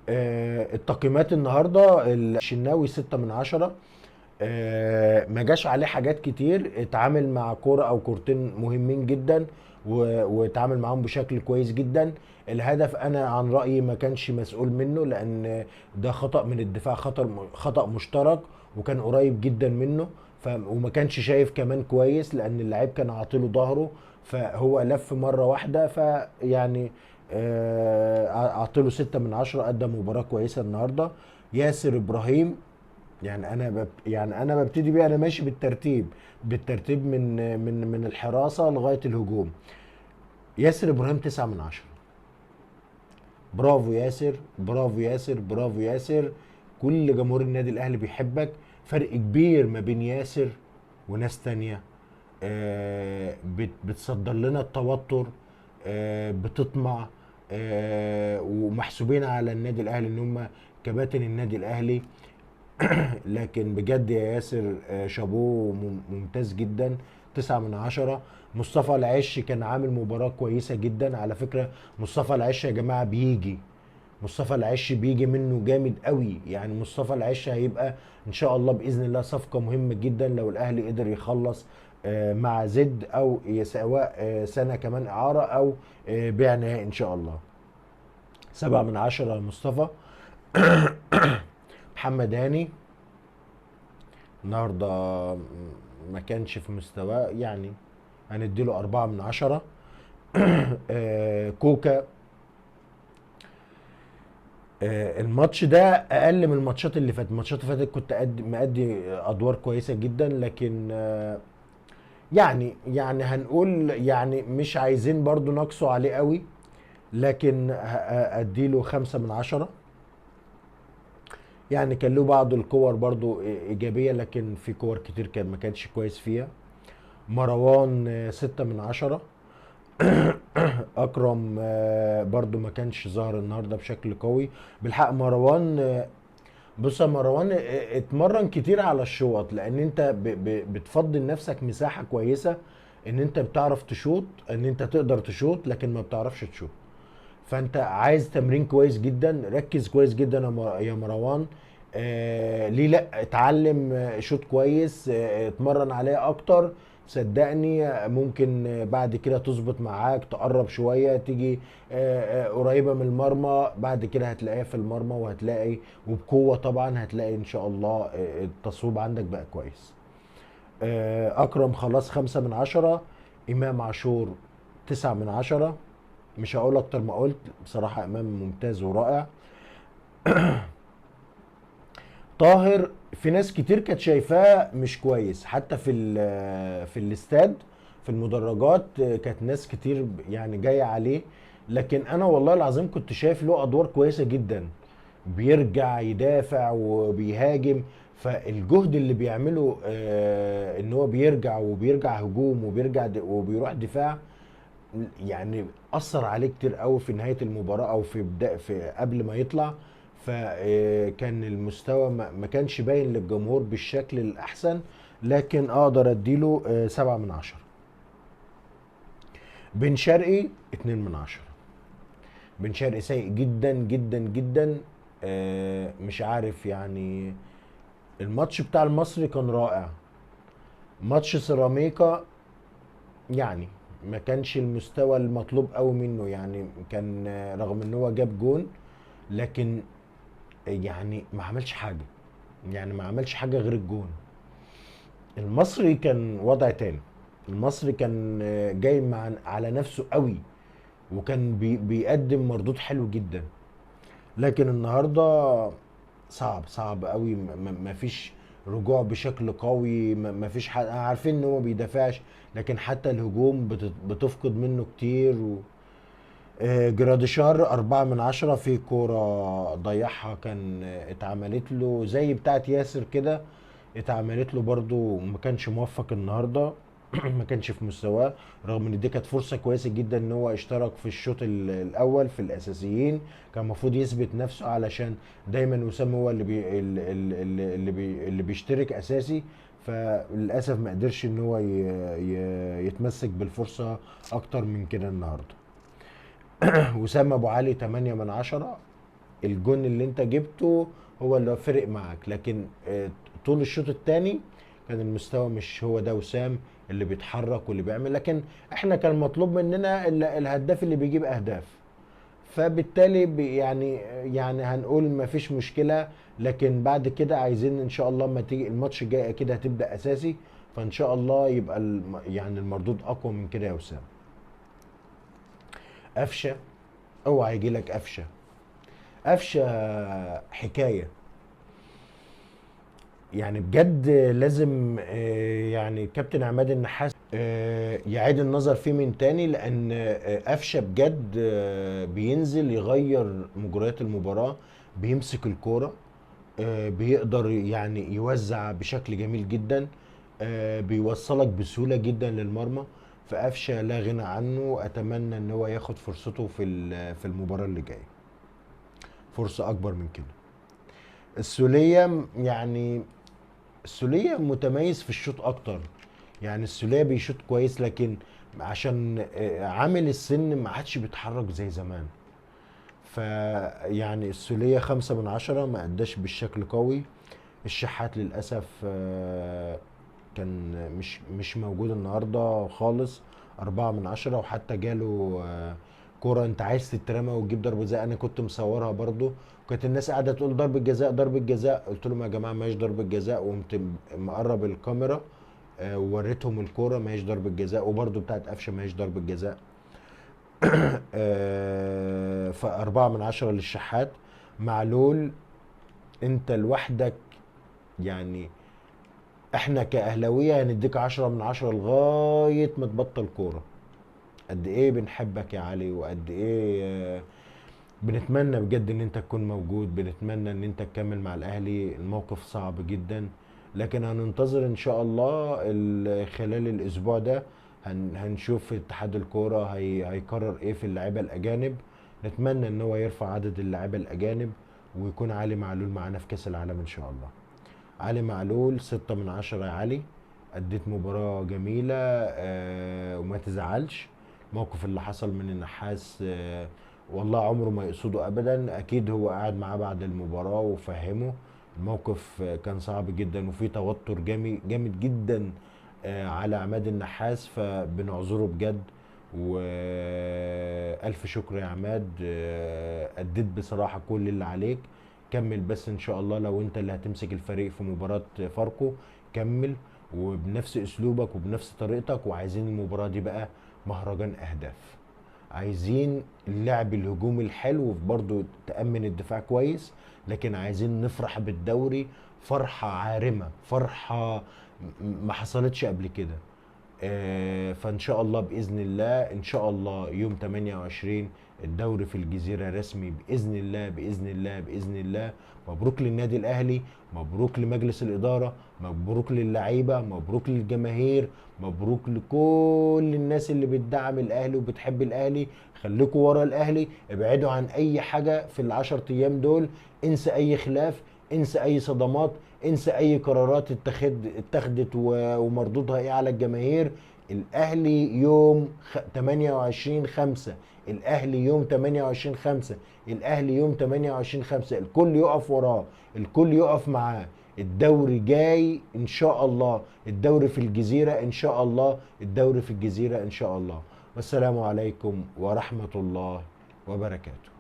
التقييمات النهارده الشناوي 6/10. ما جاش عليه حاجات كتير، اتعامل مع كورة او كورتين مهمين جدا واتعامل معاهم بشكل كويس جدا. الهدف انا عن رأيي ما كانش مسؤول منه، لان ده خطأ من الدفاع، خطأ مشترك، وكان قريب جدا منه. وما كانش شايف كمان كويس، لان اللعيب كان عاطله ظهره، فهو لف مرة واحدة فيعني عاطله 6/10. قدم مباراة كويسة النهاردة. ياسر ابراهيم، يعني انا ببتدي بيه، انا ماشي بالترتيب من الحراسه لغايه الهجوم. ياسر ابراهيم 9/10. برافو ياسر، برافو ياسر، برافو ياسر. كل جمهور النادي الاهلي بيحبك. فرق كبير ما بين ياسر وناس تانية. بتصدر لنا التوتر، بتطمع، ومحسوبين على النادي الاهلي ان هم كباتن النادي الاهلي. لكن بجد يا ياسر، شابوه ممتاز جدا. 9/10. مصطفى العش كان عامل مباراة كويسة جدا على فكرة. مصطفى العش يا جماعة مصطفى العش بيجي منه جامد قوي. يعني مصطفى العش هيبقى ان شاء الله باذن الله صفقة مهمة جدا لو الاهلي قدر يخلص مع زد، او سواء سنة كمان اعارة، او بيع نهائي ان شاء الله. 7/10 مصطفى. محمد هاني النهارده ما كانش في مستواه، يعني هنديله 4/10. كوكا، الماتش ده اقل من الماتشات اللي فاتت. الماتشات اللي فاتت كنت مأدي ادوار كويسه جدا، لكن يعني هنقول يعني مش عايزين برضو نقصوا عليه قوي، لكن اديله 5/10. يعني كان له بعض الكور برضو ايجابيه، لكن في كور كتير كان ما كانش كويس فيها. مروان 6/10. اكرم برضو ما كانش ظاهر النهارده بشكل قوي. بالحق مروان، بص يا مروان، اتمرن كتير على الشوط، لان انت بتفضي لنفسك مساحه كويسه، ان انت بتعرف تشوط، ان انت تقدر تشوط لكن ما بتعرفش تشوط. فانت عايز تمرين كويس جدا، ركز كويس جدا يا مروان. ليه لا؟ اتعلم شوط كويس، اتمرن عليه اكتر. صدقني ممكن بعد كده تظبط معاك، تقرب شوية، تيجي قريبة من المرمى. بعد كده هتلاقيها في المرمى، وهتلاقي وبقوة طبعا، هتلاقي ان شاء الله التصويب عندك بقى كويس. اكرم خلاص 5/10. امام عاشور 9/10. مش هقول اكتر ما قلت، بصراحة امام ممتاز ورائع. طاهر، في ناس كتير كانت شايفاه مش كويس، حتى في الاستاد، في المدرجات، كانت ناس كتير يعني جاية عليه. لكن انا والله العظيم كنت شايف له ادوار كويسة جدا، بيرجع يدافع وبيهاجم. فالجهد اللي بيعمله ان هو بيرجع هجوم، وبيروح دفاع، يعني اثر عليه كتير قوي في نهايه المباراه، او في قبل ما يطلع. فكان المستوى ما كانش باين للجمهور بالشكل الاحسن، لكن اقدر اديله 7/10. بن شرقي 2/10. بن شرقي سيء جدا جدا جدا. مش عارف يعني. الماتش بتاع المصري كان رائع. ماتش سيراميكا يعني ما كانش المستوى المطلوب قوي منه. يعني كان رغم ان هو جاب جون، لكن يعني ما عملش حاجه. يعني ما عملش حاجه غير الجون. المصري كان وضع تاني. المصري كان جاي على نفسه قوي، وكان بيقدم مردود حلو جدا. لكن النهارده صعب قوي. ما فيش رجوع بشكل قوي. ما فيش حد، عارفين ان هو بيدافعش، لكن حتى الهجوم بتفقد منه كتير. جراديشار 4/10. في كورة ضيعها كان اتعملت له زي بتاعت ياسر كده، اتعملت له برضو، ما كانش موفق النهاردة. ما كانش في مستواه، رغم ان دي كانت فرصة كويسة جدا ان هو اشترك في الشوط الاول في الاساسيين. كان المفروض يثبت نفسه، علشان دايما وسام هو اللي بيشترك اساسي. فللاسف ما قدرش ان هو يتمسك بالفرصة اكتر من كده النهارده. وسام ابو علي 8/10. الجون اللي انت جبته هو اللي فرق معاك، لكن طول الشوط الثاني كان المستوى مش هو ده وسام اللي بيتحرك واللي بيعمل. لكن احنا كان مطلوب مننا الهداف اللي بيجيب اهداف، فبالتالي يعني هنقول ما فيش مشكلة. لكن بعد كده عايزين ان شاء الله، ما تيجي الماتش الجاي اكيد هتبدأ اساسي، فان شاء الله يبقى يعني المردود اقوى من كده يا وسام. قفشه، اوعى يجي لك قفشه. قفشه حكايه، يعني بجد لازم يعني كابتن عماد النحاس يعيد النظر فيه من تاني، لان قفشه بجد بينزل يغير مجريات المباراه، بيمسك الكوره، بيقدر يعني يوزع بشكل جميل جدا، بيوصلك بسهوله جدا للمرمى. فقفشه لا غنى عنه، اتمنى ان هو ياخد فرصته في المباراه اللي جايه، فرصه اكبر من كده. السوليه يعني السوليه متميز في الشوط اكتر، يعني السوليه بيشوط كويس، لكن عشان عامل السن ما عادش بيتحرك زي زمان. فيعني السوليه 5/10، ما اداش بالشكل قوي. الشحات للاسف كان مش موجود النهارده خالص. 4/10، وحتى جاله كرة انت عايز تترمى وتجيب ضربة جزاء، انا كنت مصورها برضو، وكانت الناس قاعدة تقول ضربة جزاء ضربة جزاء، قلت لهم يا جماعة ماهيش ضربة جزاء، وقمت مقرب الكاميرا ووريتهم الكورة ماهيش ضربة جزاء، وبرضو بتاعت قفشة ماهيش ضربة جزاء. ف4/10 للشحات. معلول، انت لوحدك، يعني احنا كأهلاوية هنديك 10/10 لغاية ما تبطل كورة. قد ايه بنحبك يا علي، وقد ايه بنتمنى بجد ان انت تكون موجود، بنتمنى ان انت تكمل مع الاهلي. الموقف صعب جدا، لكن هننتظر ان شاء الله خلال الاسبوع ده هنشوف اتحاد الكورة هيقرر ايه في اللعيبة الاجانب. نتمنى ان هو يرفع عدد اللعيبة الاجانب، ويكون علي معلول معانا في كاس العالم ان شاء الله. علي معلول 6/10 يا علي، أديت مباراة جميلة وما تزعلش. الموقف اللي حصل من النحاس والله عمره ما يقصده أبدا، أكيد هو قاعد معاه بعد المباراة وفهمه. الموقف كان صعب جدا، وفي توتر جامد جامد جدا على عماد النحاس، فبنعذره بجد. وألف شكر يا عماد، أديت بصراحة كل اللي عليك. كمل بس ان شاء الله، لو انت اللي هتمسك الفريق في مباراة فاركو كمل، وبنفس اسلوبك وبنفس طريقتك. وعايزين المباراة دي بقى مهرجان اهداف، عايزين اللعب الهجومي الحلو برضو، تأمن الدفاع كويس، لكن عايزين نفرح بالدوري فرحة عارمة، فرحة ما حصلتش قبل كده. فان شاء الله باذن الله، ان شاء الله يوم 28 الدوري في الجزيره رسمي باذن الله باذن الله باذن الله. مبروك للنادي الاهلي، مبروك لمجلس الاداره، مبروك للعيبه، مبروك للجماهير، مبروك لكل الناس اللي بتدعم الاهلي وبتحب الاهلي. خليكوا ورا الاهلي، ابعدوا عن اي حاجه في العشر ايام دول. انسى اي خلاف، انسى اي صدمات، انسى اي قرارات اتخذت ومردودها ايه على الجماهير. الاهلي يوم 28/5، الاهلي يوم 28/5، الاهلي يوم 28/5، الكل يقف وراه، الكل يقف معاه. الدوري جاي ان شاء الله، الدوري في الجزيرة ان شاء الله، الدوري في الجزيرة ان شاء الله. والسلام عليكم ورحمة الله وبركاته.